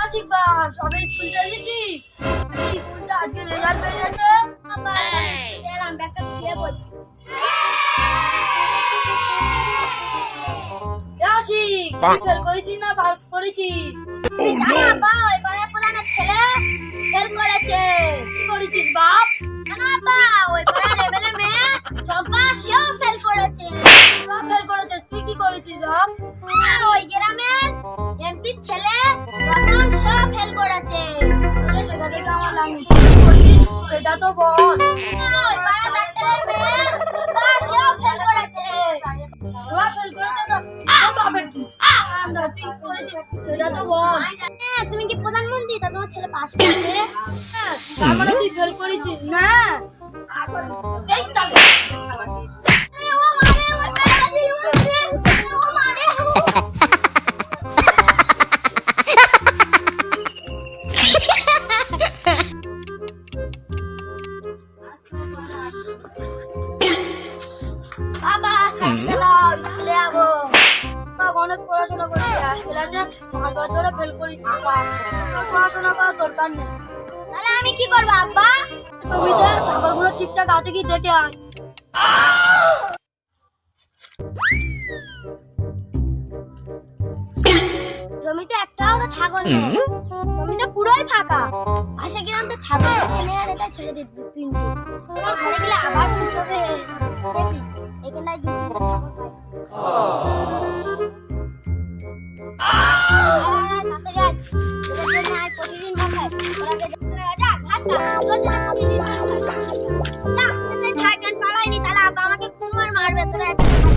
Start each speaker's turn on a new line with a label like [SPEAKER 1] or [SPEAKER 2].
[SPEAKER 1] আশিক বা সবে স্কুল থেকে এসেছি। স্কুলটা আজকে রেজাল্ট বেরিয়েছে।
[SPEAKER 2] বাবা এলাম ব্যাগটা ছিঁড়ে পড়ছি।
[SPEAKER 1] আশিক তুই ফেল করেছিস না পাস করেছিস?
[SPEAKER 2] জানো বাবা ওই পাড়ার প্রধানের ছেলে ফেল করেছে।
[SPEAKER 1] কি করেছিস বাপ?
[SPEAKER 2] জানো বাবা ওই পাড়ার এমএলএ মেয়ে চম্পা সেও ফেল করেছে।
[SPEAKER 1] তোরা ফেল করেছিস, তুই কি করেছিস বাপ?
[SPEAKER 2] ওই গ্রামের এমপি ছেলে রতন সেও ফেল করেছে।
[SPEAKER 1] সেটা দেখে আমার লাগনি, তুই কি করেছিস সেটা তো বল।
[SPEAKER 2] ওই পাড়ার ডাক্তারের মেয়ে রূপা সেও ফেল করেছে।
[SPEAKER 1] তোরা ফেল করেছিস তো তোর বাপের কি? তুই কি করেছিস সেটা তো বল।
[SPEAKER 2] তুমি কি প্রধানমন্ত্রী তা তোমার ছেলে পাস করবে?
[SPEAKER 1] তার মানে তুই ফেল করেছিস না? এই তাহলে
[SPEAKER 2] ও মারে ওই পাড়া দিয়ে বলছে ও মারে
[SPEAKER 1] বাবা সাইকেল দাও, স্কুলে যাবো। বাবা অনেক পড়াশোনা করেছি, আর ক্লাসে 5 বার ধরে ফেল করেছিস বাপ। তোর পড়াশোনা করার দরকার নেই।
[SPEAKER 2] তাহলে আমি কি করব আব্বা?
[SPEAKER 1] জমিতে ছাগলগুলো ঠিকঠাক আছে কি দেখে আয়।
[SPEAKER 2] জমিতে একটাও তো ছাগল নেই, জমিতে পুরোই ফাঁকা। পাশে গ্রাম তো ছাগল এনে আর এটা ছেড়ে দিতে তিনটে। আমার ঘরে গেলে আবার উঠবে। দেখি এখানটায় 2-3টা ছাগল পাই। তাতে যাই ওদের জন্য আমি প্রতিদিন ভাত খাই। ওরা যা ঘাস খা, তোর জন্য প্রতিদিন ভাত খাই। যা এতে থাক, আমি পালাইনি, তাহলে আব্বা আমাকে কুমার মারবে। তোরা একটা খাই।